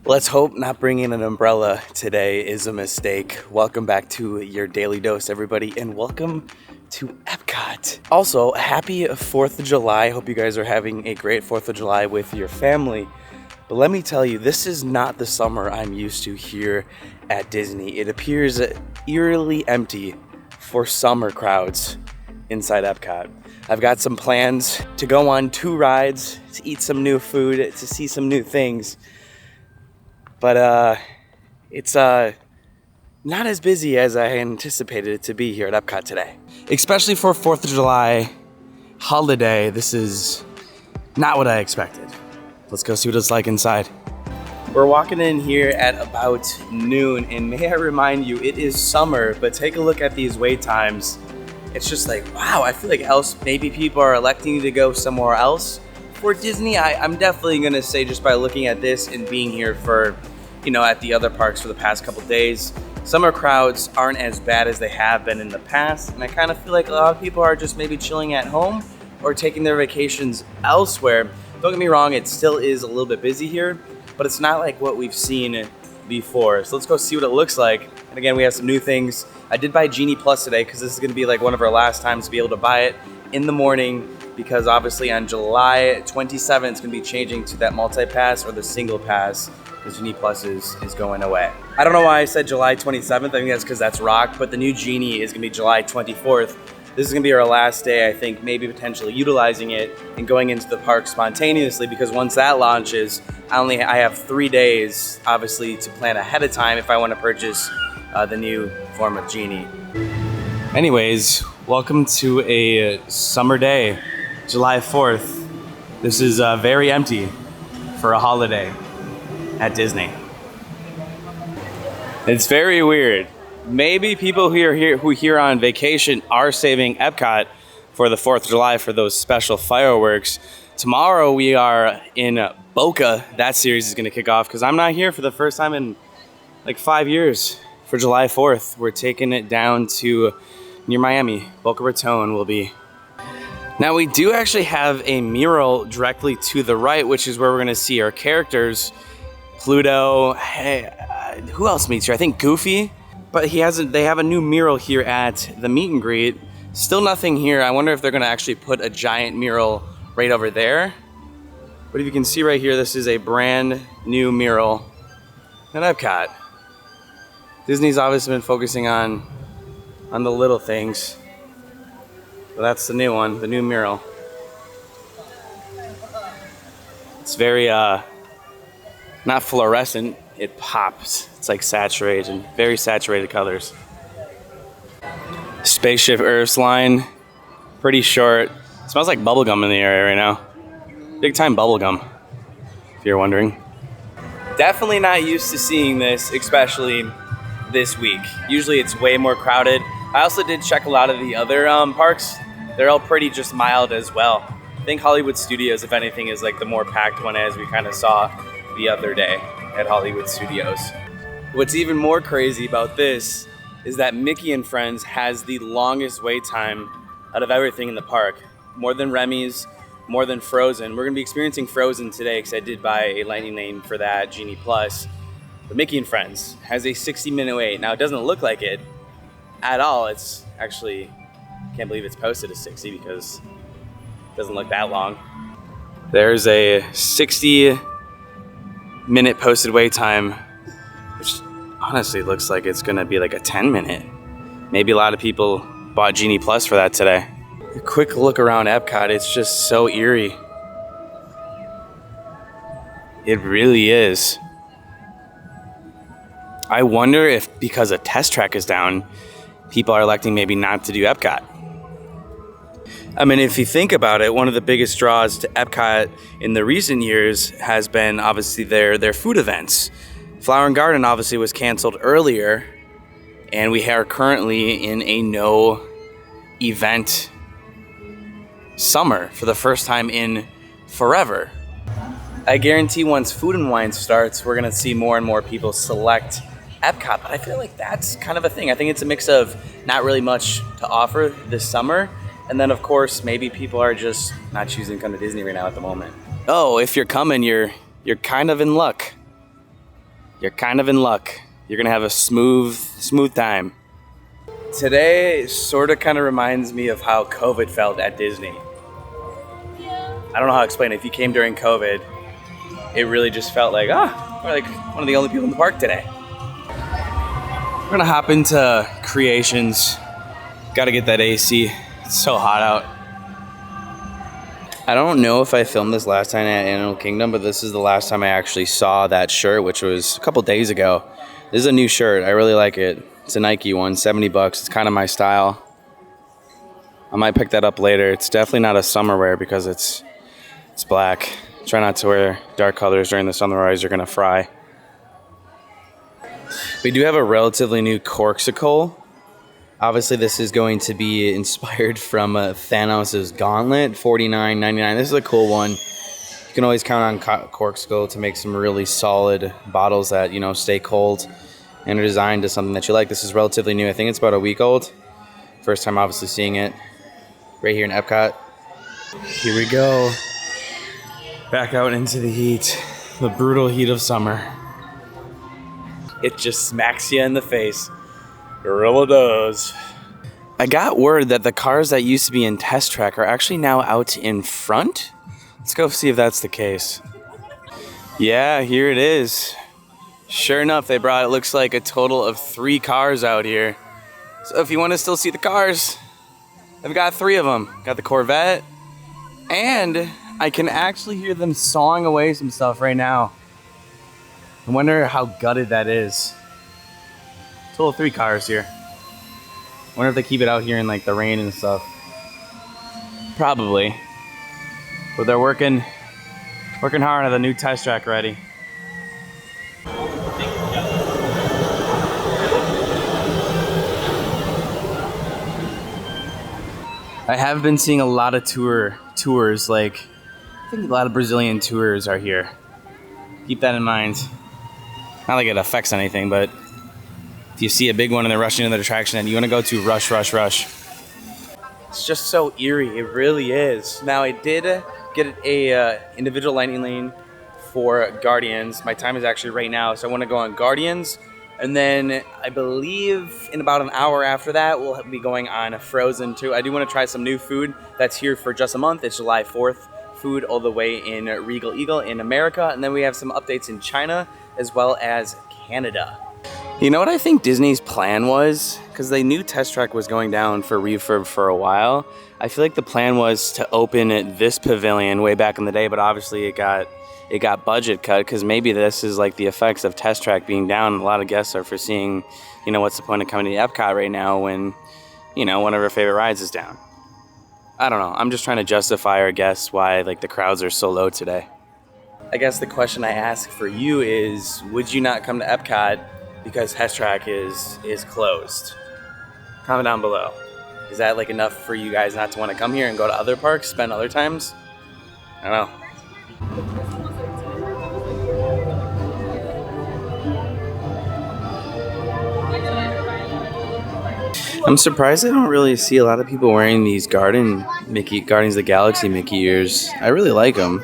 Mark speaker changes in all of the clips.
Speaker 1: Let's hope not bringing an umbrella today is a mistake. Welcome back to your Daily Dose, everybody, and welcome to Epcot. Also, happy 4th of July. Hope you guys are having a great 4th of July with your family. But let me tell you, this is not the summer I'm used to here at Disney. It appears eerily empty for summer crowds inside Epcot. I've got some plans to go on 2 rides, to eat some new food, to see some new things. But it's not as busy as I anticipated it to be here at Epcot today. Especially for 4th of July holiday, this is not what I expected. Let's go see what it's like inside. We're walking in here at about noon, and may I remind you, it is summer, but take a look at these wait times. It's just like, wow, I feel like maybe people are electing to go somewhere else. For Disney, I'm definitely gonna say, just by looking at this and being here for, at the other parks for the past couple days, summer crowds aren't as bad as they have been in the past. And I kind of feel like a lot of people are just maybe chilling at home or taking their vacations elsewhere. Don't get me wrong, it still is a little bit busy here, but it's not like what we've seen before. So let's go see what it looks like. And again, we have some new things. I did buy Genie Plus today because this is gonna be like one of our last times to be able to buy it in the morning, because obviously on July 27th, it's gonna be changing to that multi-pass or the single pass, because Genie Plus is going away. I don't know why I said July 27th, I think that's because that's Rock, but the new Genie is gonna be July 24th. This is gonna be our last day, I think, maybe potentially utilizing it and going into the park spontaneously, because once that launches, I have 3 days, obviously, to plan ahead of time if I wanna purchase the new form of Genie. Anyways, welcome to a summer day, July 4th. This is very empty for a holiday at Disney. It's very weird. Maybe people who are here on vacation are saving Epcot for the 4th of July for those special fireworks. Tomorrow we are in Boca. That series is gonna kick off because I'm not here for the first time in like 5 years for July 4th. We're taking it down to near Miami. Boca Raton will be. Now we do actually have a mural directly to the right, which is where we're gonna see our characters. Pluto, hey, who else meets here? I think Goofy, but they have a new mural here at the meet and greet. Still nothing here. I wonder if they're gonna actually put a giant mural right over there. But if you can see right here, this is a brand new mural at Epcot. Disney's obviously been focusing on the little things. But that's the new one, the new mural. It's very, not fluorescent, it pops. It's like saturated, very saturated colors. Spaceship Earth's line, pretty short. It smells like bubblegum in the area right now. Big time bubblegum, if you're wondering. Definitely not used to seeing this, especially this week. Usually it's way more crowded. I also did check a lot of the other parks. They're all pretty just mild as well. I think Hollywood Studios, if anything, is like the more packed one, as we kind of saw the other day at Hollywood Studios. What's even more crazy about this is that Mickey and Friends has the longest wait time out of everything in the park. More than Remy's, more than Frozen. We're gonna be experiencing Frozen today because I did buy a Lightning Lane for that Genie Plus. But Mickey and Friends has a 60-minute wait. Now it doesn't look like it at all. It's actually, can't believe it's posted as 60 because it doesn't look that long. There's a 60-minute posted wait time, which honestly looks like it's gonna be like a 10-minute. Maybe a lot of people bought Genie Plus for that today. A quick look around Epcot, it's just so eerie. It really is. I wonder if because a test track is down, people are electing maybe not to do Epcot. I mean, if you think about it, one of the biggest draws to Epcot in the recent years has been obviously their food events. Flower and Garden obviously was canceled earlier, and we are currently in a no event summer for the first time in forever. I guarantee once Food and Wine starts, we're gonna see more and more people select Epcot, but I feel like that's kind of a thing. I think it's a mix of not really much to offer this summer, and then of course maybe people are just not choosing to come to Disney right now at the moment. Oh, if you're coming, you're kind of in luck. you're kind of in luck. You're gonna have a smooth time. Today sort of kind of reminds me of how COVID felt at Disney. I don't know how to explain it. If you came during COVID, it really just felt like, we're like one of the only people in the park today. We're gonna hop into Creations. Gotta get that AC. It's so hot out. I don't know if I filmed this last time at Animal Kingdom, but this is the last time I actually saw that shirt, which was a couple days ago. This is a new shirt. I really like it. It's a Nike one, $70. It's kind of my style. I might pick that up later. It's definitely not a summer wear because it's black. Try not to wear dark colors during the summer, otherwise you're gonna fry. We do have a relatively new Corksicle. Obviously, this is going to be inspired from Thanos' Gauntlet, $49.99. This is a cool one. You can always count on Corksicle to make some really solid bottles that, you know, stay cold and are designed to something that you like. This is relatively new. I think it's about a week old. First time, obviously, seeing it right here in Epcot. Here we go. Back out into the heat. The brutal heat of summer. It just smacks you in the face. It really does. I got word that the cars that used to be in Test Track are actually now out in front. Let's go see if that's the case. Yeah, here it is. Sure enough, they brought, it looks like, a total of 3 cars out here. So if you want to still see the cars, I've got 3 of them. Got the Corvette, and I can actually hear them sawing away some stuff right now. I wonder how gutted that is. Total of 3 cars here. Wonder if they keep it out here in like the rain and stuff. Probably. But they're working hard on the new Test Track ready. I have been seeing a lot of tours, like I think a lot of Brazilian tours are here. Keep that in mind. Not like it affects anything, but if you see a big one and they're rushing into the attraction and you want to go to rush. It's just so eerie. It really is. Now, I did get a individual lightning lane for Guardians. My time is actually right now, so I want to go on Guardians. And then I believe in about an hour after that, we'll be going on Frozen 2. I do want to try some new food that's here for just a month. It's July 4th. Food all the way in Regal Eagle in America. And then we have some updates in China as well as Canada. You know what I think Disney's plan was? Because they knew Test Track was going down for refurb for a while. I feel like the plan was to open this pavilion way back in the day, but obviously it got budget cut because maybe this is like the effects of Test Track being down. A lot of guests are foreseeing, you know, what's the point of coming to Epcot right now when, you know, one of our favorite rides is down. I don't know. I'm just trying to justify or guess why like the crowds are so low today. I guess the question I ask for you is, would you not come to Epcot because Test Track is closed? Comment down below. Is that like enough for you guys not to want to come here and go to other parks, spend other times? I don't know. I'm surprised I don't really see a lot of people wearing these Guardians of the Galaxy Mickey ears. I really like them.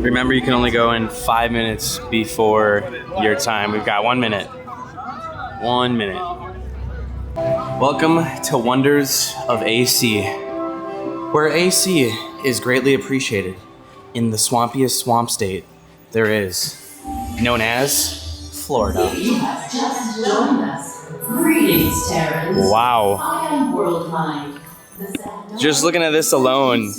Speaker 1: Remember, you can only go in 5 minutes before your time. We've got 1 minute. 1 minute. Welcome to Wonders of AC, where AC is greatly appreciated in the swampiest swamp state there is, known as Florida.
Speaker 2: If you have just joined us, greetings, Terrans.
Speaker 1: Wow.
Speaker 2: I am Worldmind.
Speaker 1: Just looking at this alone,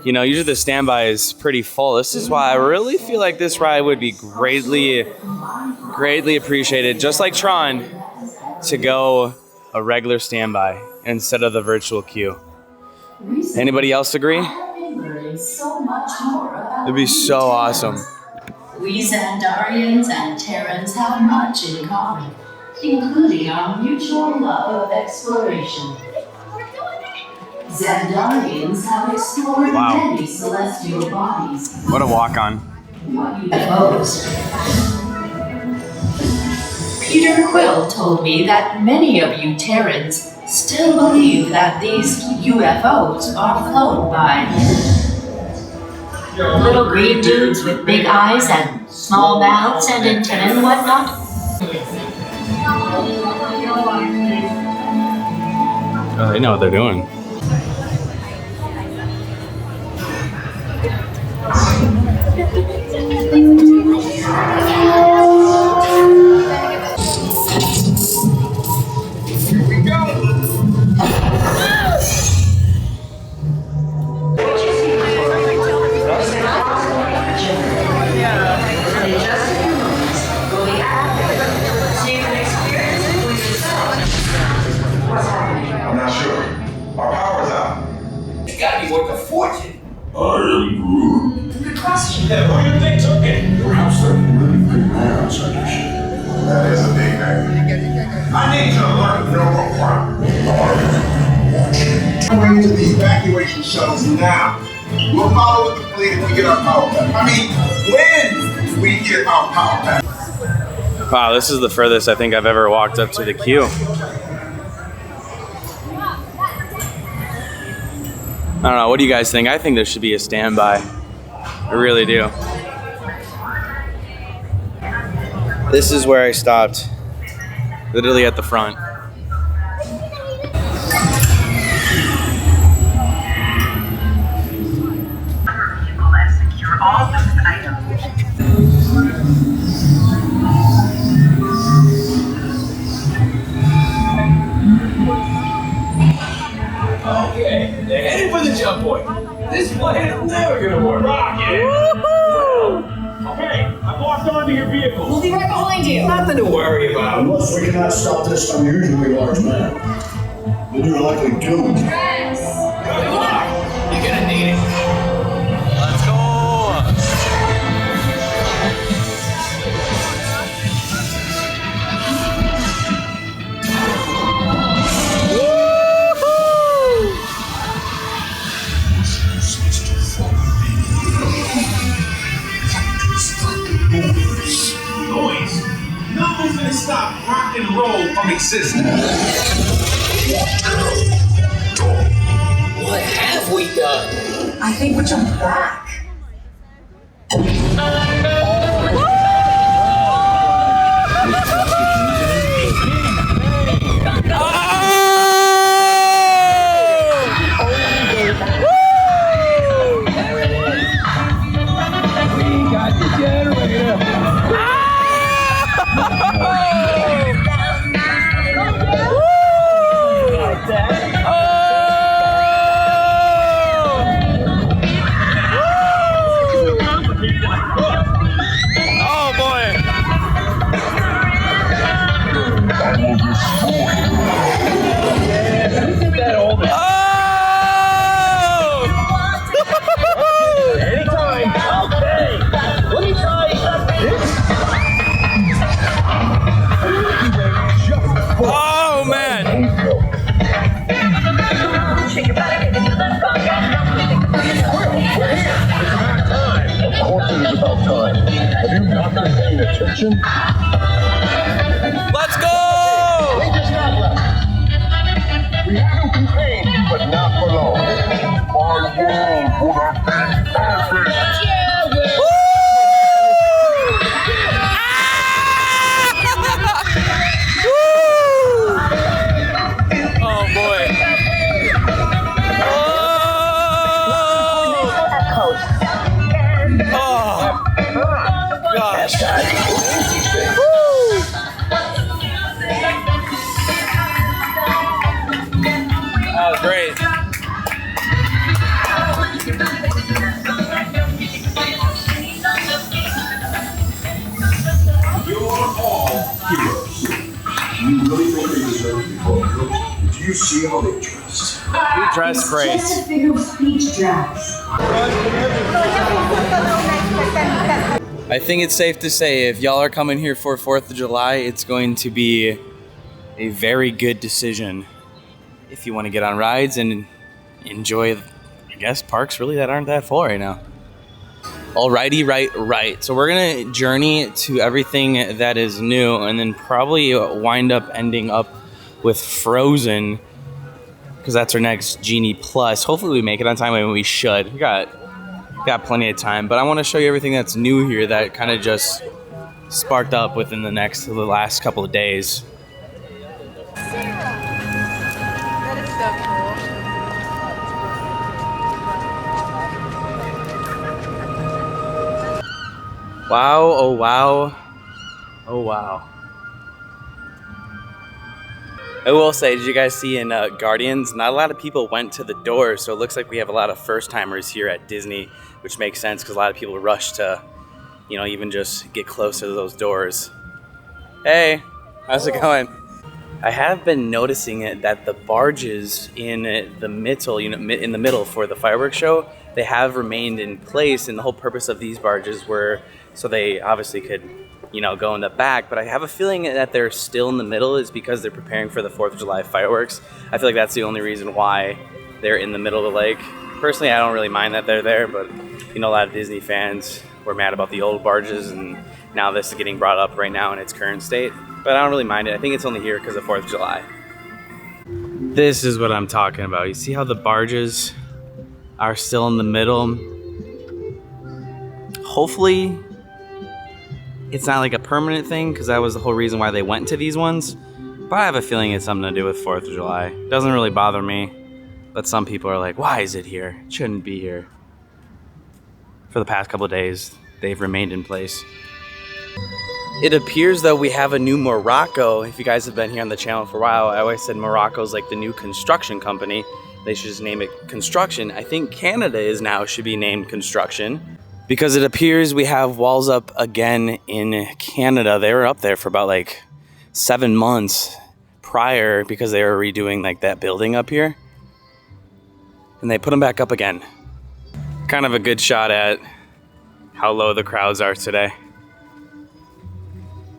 Speaker 1: you know, usually the standby is pretty full. This is why I really feel like this ride would be greatly appreciated, just like Tron, to go a regular standby instead of the virtual queue. Anybody else agree? It'd be so awesome.
Speaker 2: We Xandarians and Terrans have much in common, including our mutual love of exploration. Xandarians have explored many celestial bodies.
Speaker 1: What a walk-on.
Speaker 2: What you propose? Peter Quill told me that many of you Terrans still believe that these UFOs are flown by little green dudes with big eyes and small mouths and antennae and whatnot.
Speaker 1: Oh, they know what they're doing.
Speaker 3: I'm not sure. Our power's out. It's gotta be worth a fortune. I am Groot. Good question. Yeah, who do you think took it? Perhaps a really big man, Sanish. That is a big man. I need to learn no more. Bring it to the evacuation shuttles now. We'll follow with the fleet if we get our power back. I mean, when we get our power back.
Speaker 1: Wow, this is the furthest I think I've ever walked up to the queue. I don't know, what do you guys think? I think there should be a standby. I really do. This is where I stopped, literally at the front.
Speaker 4: Okay, they're headed for the jump point. This plan is never gonna work. Rocket! Okay, I've locked onto your vehicle.
Speaker 5: We'll be right behind you.
Speaker 4: Nothing to worry about.
Speaker 6: Unless we cannot stop this unusually large man, then you're likely doomed.
Speaker 4: Good luck. You're gonna need it.
Speaker 1: Let's go!
Speaker 4: Noise. Nothing's gonna stop rock and roll from existing. What have we done?
Speaker 5: I think we jumped back.
Speaker 6: Attention.
Speaker 1: Let's go!
Speaker 6: We haven't contained, but not for long. Our world would have been perfect.
Speaker 1: Oh boy. Oh! Oh! Gosh. That was great.
Speaker 3: You're all heroes. You really think they deserve to be called heroes? Do you see how they dress?
Speaker 1: You dress great.
Speaker 5: Just a figure of speech dress.
Speaker 1: I think it's safe to say if y'all are coming here for 4th of July, it's going to be a very good decision if you want to get on rides and enjoy, I guess, parks really that aren't that full right now. Alrighty, right. So we're gonna journey to everything that is new, and then probably wind up ending up with Frozen, because that's our next Genie Plus. Hopefully we make it on time. I mean, we should. We got plenty of time, but I want to show you everything that's new here that kind of just sparked up within the last couple of days.
Speaker 7: That is so cool.
Speaker 1: Wow, oh wow, oh wow. I will say, did you guys see in Guardians, not a lot of people went to the door, so it looks like we have a lot of first-timers here at Disney, which makes sense because a lot of people rush to, you know, even just get closer to those doors. Hey, how's it going? I have been noticing it that the barges in the middle, in the middle for the fireworks show, they have remained in place, and the whole purpose of these barges were so they obviously could, you know, go in the back, but I have a feeling that they're still in the middle is because they're preparing for the 4th of July fireworks. I feel like that's the only reason why they're in the middle of the lake. Personally, I don't really mind that they're there, but you know, a lot of Disney fans were mad about the old barges, and now this is getting brought up right now in its current state. But I don't really mind it. I think it's only here because of 4th of July. This is what I'm talking about. You see how the barges are still in the middle? Hopefully, it's not like a permanent thing, because that was the whole reason why they went to these ones. But I have a feeling it's something to do with 4th of July. It doesn't really bother me. But some people are like, why is it here? It shouldn't be here. For the past couple of days, they've remained in place. It appears though we have a new Morocco. If you guys have been here on the channel for a while, I always said Morocco's like the new construction company. They should just name it Construction. I think Canada should be named Construction, because it appears we have walls up again in Canada. They were up there for about like 7 months prior because they were redoing like that building up here. And they put them back up again. Kind of a good shot at how low the crowds are today.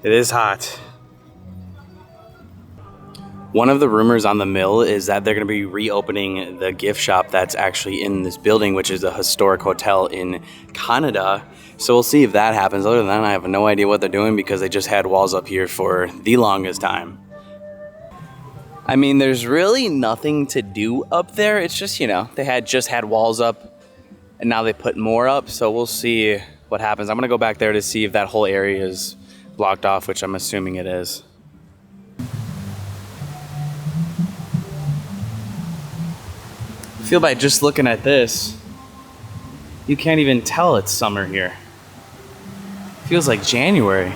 Speaker 1: It is hot. One of the rumors on the mill is that they're going to be reopening the gift shop that's actually in this building, which is a historic hotel in Canada. So we'll see if that happens. Other than that, I have no idea what they're doing because they just had walls up here for the longest time. I mean, there's really nothing to do up there. It's just, you know, they just had walls up and now they put more up. So we'll see what happens. I'm going to go back there to see if that whole area is blocked off, which I'm assuming it is. I feel by just looking at this, you can't even tell it's summer here. It feels like January.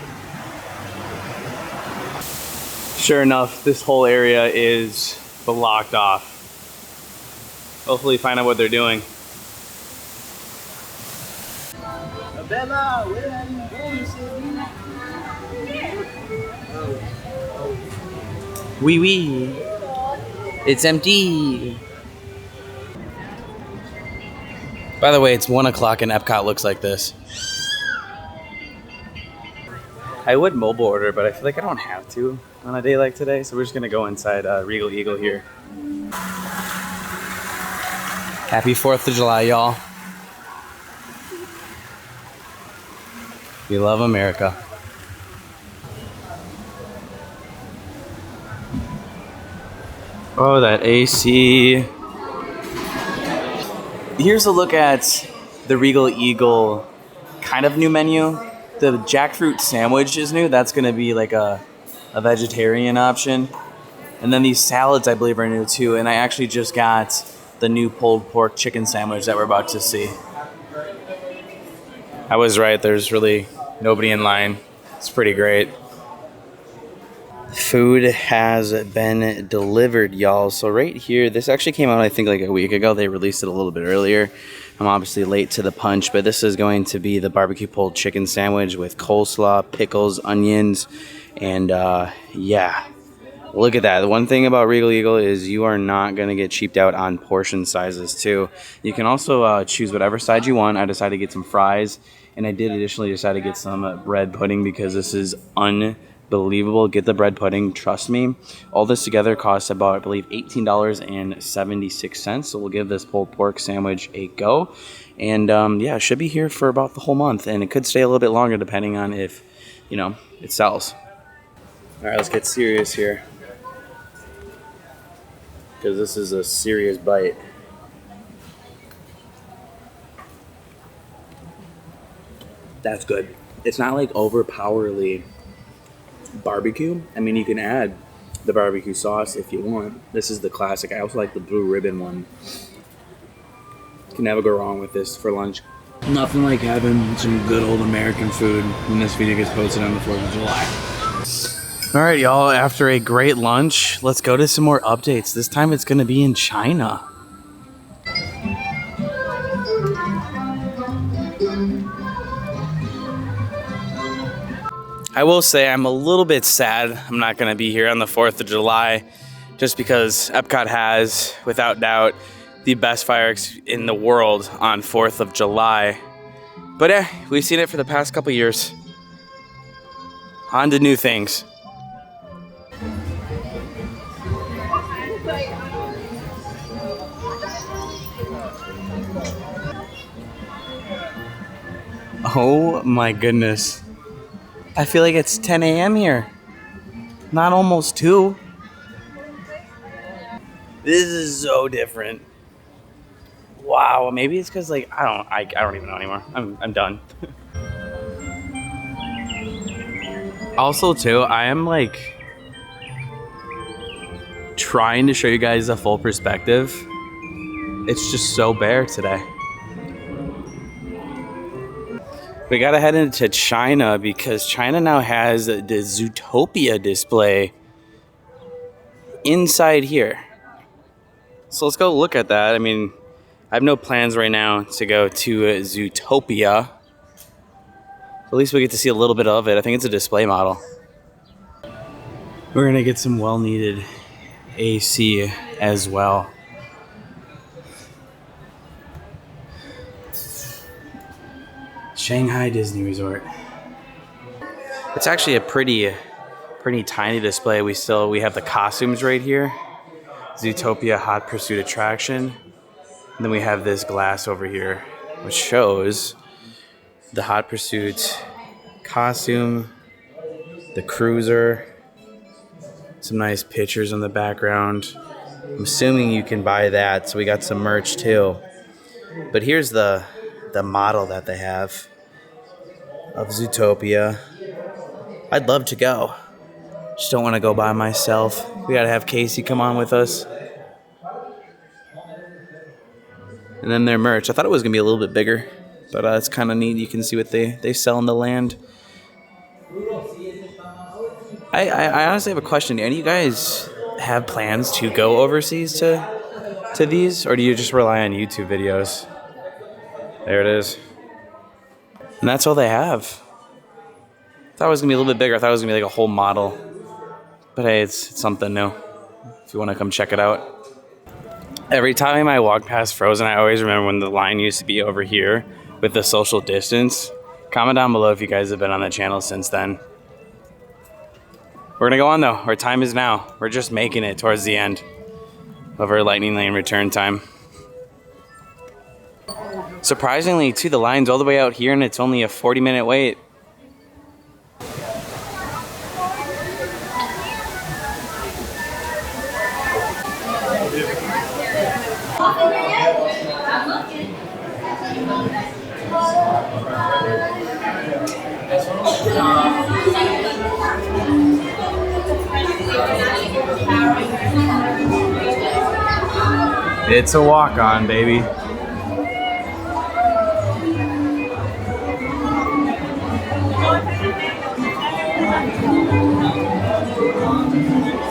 Speaker 1: Sure enough, this whole area is blocked off. Hopefully find out what they're doing. Bella, where are you going, Sydney? Wee wee. It's empty. By the way, it's 1 o'clock and Epcot looks like this. I would mobile order, but I feel like I don't have to on a day like today, so we're just gonna go inside Regal Eagle here. Happy 4th of July, y'all. We love America. Oh, that AC. Here's a look at the Regal Eagle kind of new menu. The jackfruit sandwich is new. That's going to be like a vegetarian option. And then these salads, I believe, are new too. And I actually just got the new pulled pork chicken sandwich that we're about to see. I was right. There's really nobody in line. It's pretty great. Food has been delivered, y'all. So right here, this actually came out, I think, like a week ago. They released it a little bit earlier. I'm obviously late to the punch, but this is going to be the barbecue pulled chicken sandwich with coleslaw, pickles, onions, and yeah. Look at that. The one thing about Regal Eagle is you are not going to get cheaped out on portion sizes, too. You can also choose whatever side you want. I decided to get some fries, and I did additionally decide to get some bread pudding because this is believable. Get the bread pudding, trust me. All this together costs about, I believe, $18.76. So we'll give this pulled pork sandwich a go. And yeah, it should be here for about the whole month, and it could stay a little bit longer depending on if, you know, it sells. All right, let's get serious here, because this is a serious bite. That's good. It's not like overpoweringly barbecue. I mean, you can add the barbecue sauce if you want. This is the classic. I also like the blue ribbon one. Can never go wrong with this for lunch. Nothing like having some good old American food when this video gets posted on the 4th of July. All right, y'all, after a great lunch, let's go to some more updates. This time it's gonna be in China. I will say I'm a little bit sad I'm not gonna be here on the 4th of July, just because Epcot has, without doubt, the best fireworks in the world on 4th of July. But we've seen it for the past couple years. On to new things. Oh my goodness. I feel like it's 10 a.m. here. Not almost 2. This is so different. Wow, maybe it's because like I don't even know anymore. I'm done. Also too, I am like trying to show you guys the full perspective. It's just so bare today. We gotta head into China because China now has the Zootopia display inside here. So let's go look at that. I mean, I have no plans right now to go to Zootopia. At least we get to see a little bit of it. I think it's a display model. We're gonna get some well-needed AC as well. Shanghai Disney Resort. It's actually a pretty tiny display. We have the costumes right here. Zootopia Hot Pursuit attraction. And then we have this glass over here, which shows the Hot Pursuit costume, the cruiser, some nice pictures in the background. I'm assuming you can buy that, so we got some merch too. But here's the model that they have of Zootopia. I'd love to go. Just don't want to go by myself. We gotta have Casey come on with us. And then their merch. I thought it was gonna be a little bit bigger, but it's kind of neat. You can see what they sell in the land. I honestly have a question. Do any of you guys have plans to go overseas to these, or do you just rely on YouTube videos? There it is. And that's all they have. I thought it was gonna be a little bit bigger. I thought it was gonna be like a whole model. But hey, it's something new. If you want to come check it out. Every time I walk past Frozen, I always remember when the line used to be over here with the social distance. Comment down below if you guys have been on the channel since then. We're gonna go on though. Our time is now. We're just making it towards the end of our Lightning Lane return time. Surprisingly, too, the line's all the way out here and it's only a 40-minute wait. It's a walk-on, baby.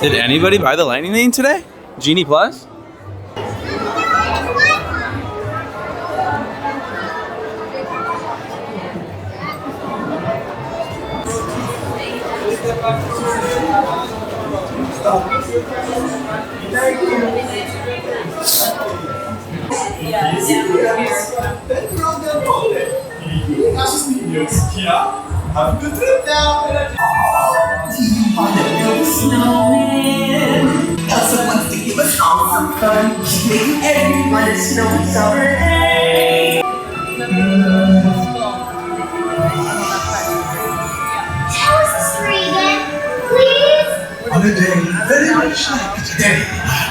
Speaker 1: Did anybody buy the Lightning Lane today? Genie Plus?
Speaker 3: Nossos meninos, que ó, have a good trip now.
Speaker 8: wanna go snowing. Elsa wants to give us all some fun. Make everyone a snowy summer day.
Speaker 5: Tell us the story again, please.
Speaker 8: On a day very much like today,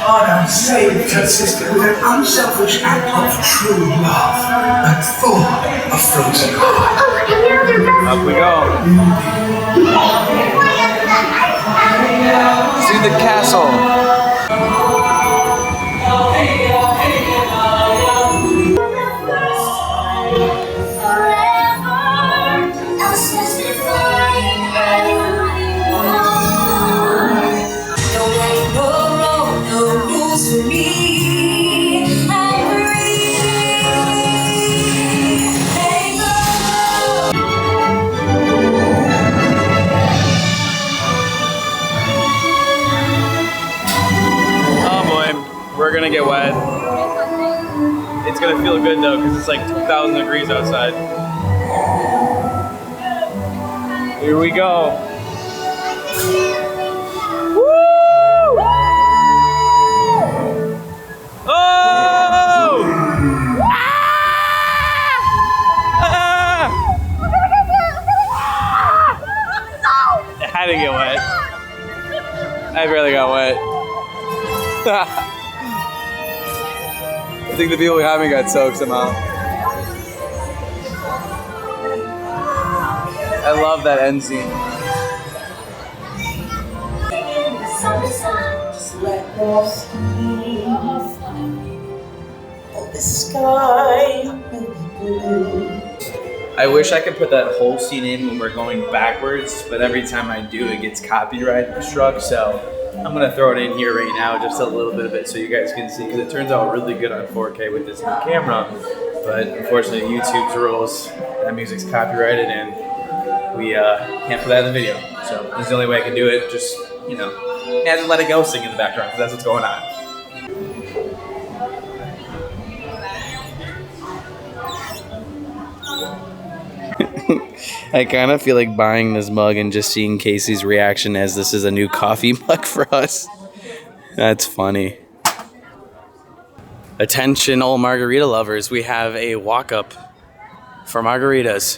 Speaker 8: Adam saved her sister with an unselfish act of true love, but full of frozen heart.
Speaker 5: Oh, and now they're best.
Speaker 1: Up we go. To the castle. We're gonna get wet. It's gonna feel good though, because it's like 2,000 degrees outside. Here we go. Woo! Oh! Ah! I had to get wet. I barely got wet. I think the people behind me got soaked somehow. I love that end scene.
Speaker 8: Just let off steam. The sky will be blue.
Speaker 1: I wish I could put that whole scene in when we're going backwards, but every time I do, it gets copyright struck, so I'm gonna throw it in here right now, just a little bit of it so you guys can see, because it turns out really good on 4K with this new camera, but unfortunately YouTube's rules, that music's copyrighted and we can't put that in the video. So this is the only way I can do it, just, you know, and just let it go sing in the background, because that's what's going on. I kind of feel like buying this mug and just seeing Casey's reaction as this is a new coffee mug for us. That's funny. Attention all margarita lovers, we have a walk-up for margaritas.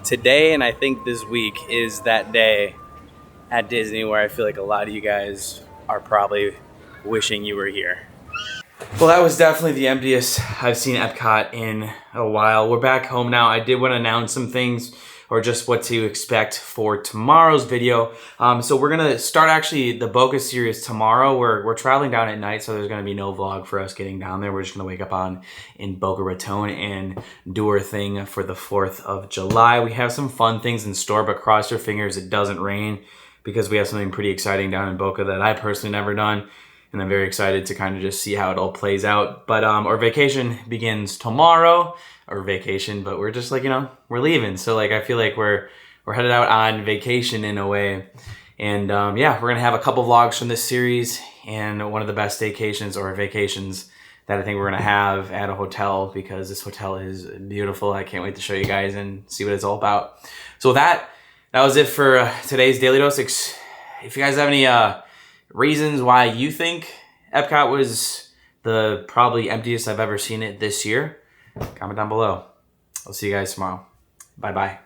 Speaker 1: Today, and I think this week, is that day at Disney where I feel like a lot of you guys are probably wishing you were here. Well, that was definitely the emptiest I've seen Epcot in a while. We're back home now. I did want to announce some things, or just what to expect for tomorrow's video. So we're gonna start actually the Boca series tomorrow. We're traveling down at night, so there's gonna be no vlog for us getting down there. We're just gonna wake up on in Boca Raton and do our thing for the 4th of July. We have some fun things in store, but cross your fingers it doesn't rain, because we have something pretty exciting down in Boca that I personally never done. And I'm very excited to kind of just see how it all plays out. But our vacation begins tomorrow, or vacation, but we're just like, you know, we're leaving. So like, I feel like we're headed out on vacation in a way. And yeah, we're gonna have a couple vlogs from this series and one of the best staycations or vacations that I think we're gonna have at a hotel, because this hotel is beautiful. I can't wait to show you guys and see what it's all about. So with that was it for today's Daily Dose. If you guys have any reasons why you think Epcot was the probably emptiest I've ever seen it this year, comment down below. I'll see you guys tomorrow. Bye-bye.